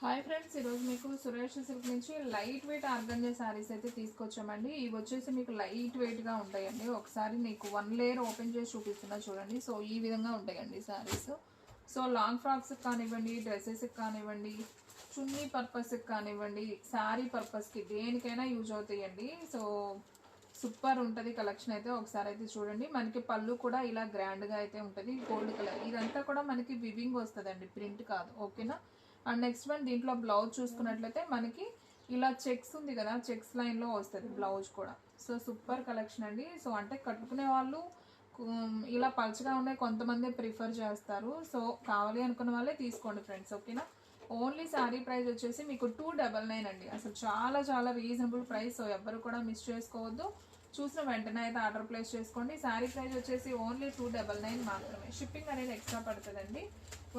Hi friends, ఈరోజు మీకు Suresh silk నుంచి లైట్ వెయిట్ ఆర్గంజా శారీస్ అయితే తీసుకొచ్చామండి. ఇవి వచ్చేసి మీకు లైట్ వెయిట్గా ఉంటాయండి. ఒకసారి మీకు వన్ లేయర్ ఓపెన్ చేసి చూపిస్తున్నా చూడండి. సో ఈ విధంగా ఉంటాయండి శారీస్. సో లాంగ్ ఫ్రాక్స్కి కానివ్వండి, డ్రెస్సెస్కి కానివ్వండి, చున్నీ పర్పస్కి కానివ్వండి, శారీ పర్పస్కి దేనికైనా యూజ్ అవుతాయండి. సో సూపర్ ఉంటుంది కలెక్షన్ అయితే. ఒకసారి అయితే చూడండి. మనకి పళ్ళు కూడా ఇలా గ్రాండ్గా అయితే ఉంటుంది. గోల్డ్ కలర్ ఇదంతా కూడా మనకి వివింగ్ వస్తుందండి, ప్రింట్ కాదు. ఓకేనా. అండ్ నెక్స్ట్ వన్ దీంట్లో బ్లౌజ్ చూసుకున్నట్లయితే మనకి ఇలా చెక్స్ ఉంది కదా, చెక్స్ లైన్లో వస్తుంది బ్లౌజ్ కూడా. సో సూపర్ కలెక్షన్ అండి. సో అంటే కట్టుకునే వాళ్ళు ఇలా పల్చగా ఉన్నాయి కొంతమంది ప్రిఫర్ చేస్తారు. సో కావాలి అనుకున్న వాళ్ళే తీసుకోండి ఫ్రెండ్స్. ఓకేనా. ఓన్లీ శారీ ప్రైస్ వచ్చేసి మీకు 299 అండి. అసలు చాలా చాలా రీజనబుల్ ప్రైస్. సో ఎవ్వరు కూడా మిస్ చేసుకోవద్దు. చూసిన వెంటనే అయితే ఆర్డర్ ప్లేస్ చేసుకోండి. శారీ ప్రైస్ వచ్చేసి ఓన్లీ 299 మాత్రమే. షిప్పింగ్ అనేది ఎక్స్ట్రా పడుతుందండి.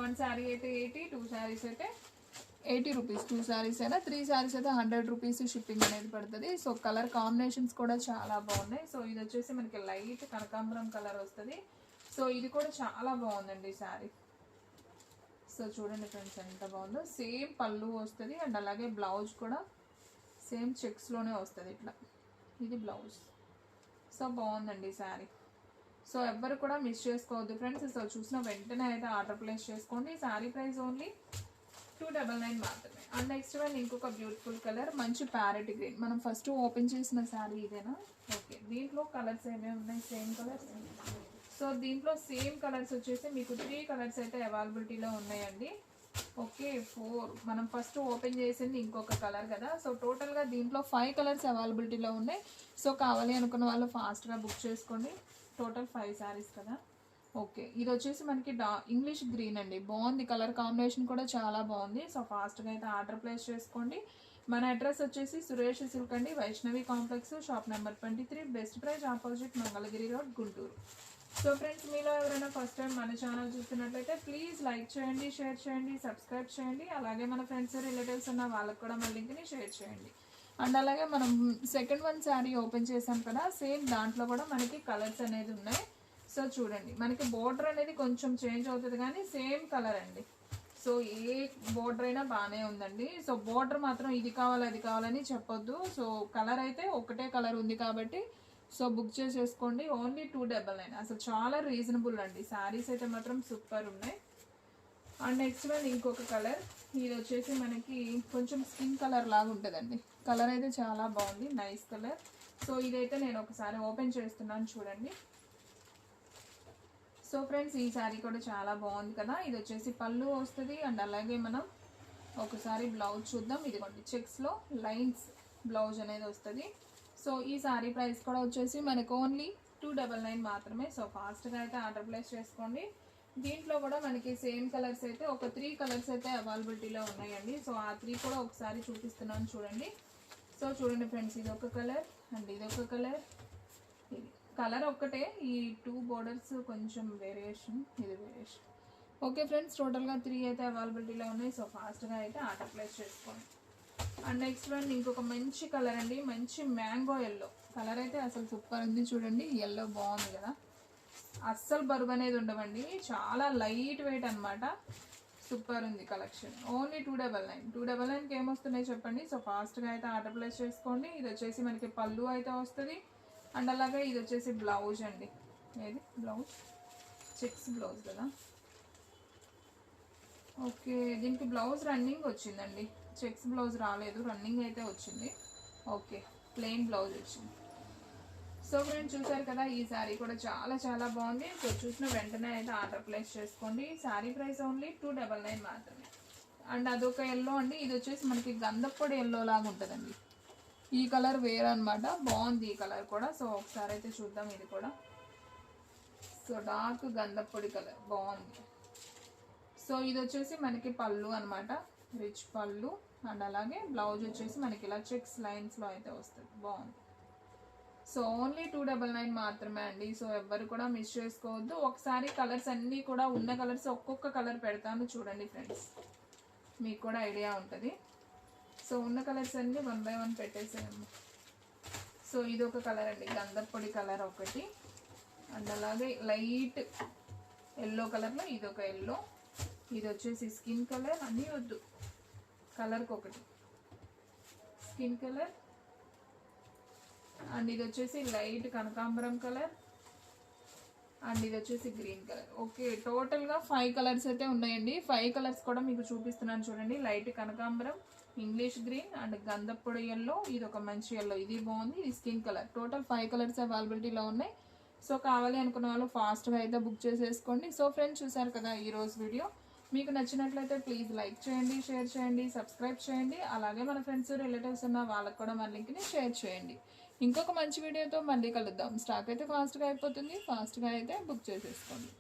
1 శారీ అయితే 80, 2 శారీస్ అయితే 80 రూపీస్. 2 శారీస్ అయినా 3 శారీస్ అయితే 100 రూపీస్ షిప్పింగ్ అనేది పడుతుంది. సో కలర్ కాంబినేషన్స్ కూడా చాలా బాగున్నాయి. సో ఇది వచ్చేసి మనకి లైట్ కనకాంబరం కలర్ వస్తుంది. సో ఇది కూడా చాలా బాగుందండి శారీ. సో చూడండి ఫ్రెండ్స్ ఎంత బాగుందో. సేమ్ పళ్ళు వస్తుంది అండ్ అలాగే బ్లౌజ్ కూడా సేమ్ చెక్స్లోనే వస్తుంది ఇట్లా. ఇది బ్లౌజ్. సో బాగుందండి శారీ. సో ఎవ్వరు కూడా మిస్ చేసుకోవద్దు ఫ్రెండ్స్. సో చూసిన వెంటనే అయితే ఆర్డర్ ప్లేస్ చేసుకోండి. శారీ ప్రైస్ ఓన్లీ 299 మాత్రమే. అండ్ నెక్స్ట్ వన్ ఇంకొక బ్యూటిఫుల్ కలర్, మంచి ప్యారెట్ గ్రీన్. మనం ఫస్ట్ ఓపెన్ చేసిన శారీ ఇదేనా? ఓకే. దీంట్లో కలర్స్ ఏమేమి ఉన్నాయి? Same colours. సో దీంట్లో సేమ్ కలర్స్ వచ్చేసి మీకు 3 కలర్స్ అయితే అవైలబిలిటీలో ఉన్నాయండి. ఓకే. 4 మనం ఫస్ట్ ఓపెన్ చేసింది ఇంకొక కలర్ కదా. సో టోటల్గా దీంట్లో 5 కలర్స్ అవైలబిలిటీలో ఉన్నాయి. సో కావాలి అనుకున్న వాళ్ళు ఫాస్ట్గా బుక్ చేసుకోండి. టోటల్ 5 శారీస్ కదా. ఓకే. ఇది వచ్చేసి మనకి ఇంగ్లీష్ గ్రీన్ అండి. బాగుంది, కలర్ కాంబినేషన్ కూడా చాలా బాగుంది. సో ఫాస్ట్గా అయితే ఆర్డర్ ప్లేస్ చేసుకోండి. మన అడ్రస్ వచ్చేసి సురేష్ సిల్క్ అండి, Vaishnavi complex, shop number 23, best praise opposite, Mangalagiri road, Guntur. So friends, మీలో ఎవరైనా ఫస్ట్ టైం మన ఛానల్ చూస్తున్నట్లయితే ప్లీజ్ లైక్ చేయండి, షేర్ చేయండి, సబ్స్క్రైబ్ చేయండి. అలాగే మన ఫ్రెండ్స్ రిలేటివ్స్ ఉన్న వాళ్ళకి కూడా మన లింక్ని షేర్ చేయండి. అండ్ అలాగే మనం సెకండ్ వన్ శారీ ఓపెన్ చేసాం కదా, సేమ్ దాంట్లో కూడా మనకి కలర్స్ అనేది ఉన్నాయి. సో చూడండి, మనకి బోర్డర్ అనేది కొంచెం చేంజ్ అవుతుంది కానీ సేమ్ కలర్ అండి. సో ఏ బోర్డర్ అయినా బాగానే ఉందండి. సో బోర్డర్ మాత్రం ఇది కావాలి అది కావాలని చెప్పొద్దు. సో కలర్ అయితే ఒకటే కలర్ ఉంది కాబట్టి సో బుక్ చేసేసుకోండి. ఓన్లీ 299. అసలు చాలా రీజనబుల్ అండి. శారీస్ అయితే మాత్రం సూపర్ ఉన్నాయి. అండ్ నెక్స్ట్ వన్ ఇంకొక కలర్. ఇది వచ్చేసి మనకి కొంచెం స్కిన్ కలర్ లాగా ఉంటుందండి. కలర్ అయితే చాలా బాగుంది, నైస్ కలర్. సో ఇదైతే నేను ఒకసారి ఓపెన్ చేస్తున్నాను చూడండి. సో ఫ్రెండ్స్, ఈ శారీ కూడా చాలా బాగుంది కదా. ఇది వచ్చేసి పళ్ళు వస్తుంది అండ్ అలాగే మనం ఒకసారి బ్లౌజ్ చూద్దాం. ఇదిగోండి చెక్స్లో లైన్స్ బ్లౌజ్ అనేది వస్తుంది. సో ఈ శారీ ప్రైస్ కూడా వచ్చేసి మనకు ఓన్లీ 299 మాత్రమే. సో ఫాస్ట్గా అయితే ఆర్డర్ ప్లేస్ చేసుకోండి. దీంట్లో కూడా మనకి సేమ్ కలర్స్ అయితే ఒక 3 కలర్స్ అయితే అవైలబిలిటీలో ఉన్నాయండి. సో ఆ 3 కూడా ఒకసారి చూపిస్తున్నాను చూడండి. సో చూడండి ఫ్రెండ్స్, ఇది ఒక కలర్ అండ్ ఇది ఒక కలర్. ఇది కలర్ ఒక్కటే, ఈ 2 బోర్డర్స్ కొంచెం వేరియేషన్, ఇది వేరియేషన్. ఓకే ఫ్రెండ్స్, టోటల్గా 3 అయితే అవైలబిలిటీలో ఉన్నాయి. సో ఫాస్ట్గా అయితే ఆర్డర్ ప్లేస్ చేసుకోండి. అండ్ నెక్స్ట్ వన్ ఇంకొక మంచి కలర్ అండి, మంచి మ్యాంగో ఎల్లో కలర్ అయితే అసలు సూపర్ ఉంది. చూడండి ఎల్లో బాగుంది కదా. అస్సలు బరువు అనేది ఉండవండి, చాలా లైట్ వెయిట్ అనమాట. సూపర్ ఉంది కలెక్షన్. ఓన్లీ 299. 299కి ఏమొస్తున్నాయి చెప్పండి. సో ఫాస్ట్గా అయితే ఆర్డర్ ప్లేస్ చేసుకోండి. ఇది వచ్చేసి మనకి పళ్ళు అయితే వస్తుంది అండ్ అలాగే ఇది వచ్చేసి బ్లౌజ్ అండి. ఏది బ్లౌజ్? చెక్స్ బ్లౌజ్ కదా. ఓకే, దీనికి బ్లౌజ్ రన్నింగ్ వచ్చిందండి. చెక్స్ బ్లౌజ్ రాలేదు, రన్నింగ్ అయితే వచ్చింది. ఓకే, ప్లెయిన్ బ్లౌజ్ వచ్చింది. సో ఫ్రెండ్స్, చూసారు కదా, ఈ శారీ కూడా చాలా చాలా బాగుంది. సో చూసిన వెంటనే అయితే ఆర్డర్ ప్లేస్ చేసుకోండి. శారీ ప్రైస్ ఓన్లీ 299 మాత్రమే. అండ్ అదొక ఎల్లో అండి. ఇది వచ్చేసి మనకి గంధപ്പൊడి ఎల్లో లాగా ఉంటుందండి. ఈ కలర్ వేరే అనమాట, బాగుంది ఈ కలర్ కూడా. సో ఒకసారి అయితే చూద్దాం ఇది కూడా. సో డార్క్ గంధപ്പൊడి కలర్ బాగుంది. సో ఇది వచ్చేసి మనకి పళ్ళు అనమాట, రిచ్ పళ్ళు అండ్ అలాగే బ్లౌజ్ వచ్చేసి మనకి ఇలా చెక్స్ లైన్స్లో అయితే వస్తుంది. బాగుంది. సో ఓన్లీ 299 మాత్రమే అండి. సో ఎవ్వరు కూడా మిస్ చేసుకోవద్దు. ఒకసారి కలర్స్ అన్నీ కూడా ఉన్న కలర్స్ ఒక్కొక్క కలర్ పెడతాను చూడండి ఫ్రెండ్స్, మీకు కూడా ఐడియా ఉంటుంది. సో ఉన్న కలర్స్ అన్నీ 1 by 1 పెట్టేసాము. సో ఇది ఒక కలర్ అండి, గంధപ്പൊడి కలర్ ఒకటి అండ్ అలాగే లైట్ ఎల్లో కలర్లో ఇది ఒక ఎల్లో. ఇది వచ్చేసి స్కిన్ కలర్, అన్నీ వద్దు కలర్కి ఒకటి స్కిన్ కలర్, అండ్ ఇది వచ్చేసి లైట్ కనకాంబరం కలర్, అండ్ ఇది వచ్చేసి గ్రీన్ కలర్. ఓకే, టోటల్గా 5 కలర్స్ అయితే ఉన్నాయండి. 5 కలర్స్ కూడా మీకు చూపిస్తున్నాను చూడండి. లైట్ కనకాంబరం, ఇంగ్లీష్ గ్రీన్ అండ్ గంధപ്പൊడి ఎల్లో, ఇది ఒక మంచి ఎల్లో, ఇది బాగుంది, ఇది స్కిన్ కలర్. టోటల్ 5 కలర్స్ అవైలబిలిటీలో ఉన్నాయి. సో కావాలి అనుకున్న వాళ్ళు ఫాస్ట్గా అయితే బుక్ చేసేసుకోండి. సో ఫ్రెండ్స్, చూసారు కదా ఈరోజు వీడియో. మీకు నచ్చినట్లయితే ప్లీజ్ లైక్ చేయండి, షేర్ చేయండి, సబ్స్క్రైబ్ చేయండి. అలాగే మన ఫ్రెండ్స్ రిలేటివ్స్ ఉన్న వాళ్ళకి కూడా మన లింక్ని షేర్ చేయండి. ఇంకొక మంచి వీడియోతో మళ్ళీ కలుద్దాం. స్టాక్ అయితే ఫాస్ట్గా అయిపోతుంది, ఫాస్ట్గా అయితే బుక్ చేసేసుకోండి.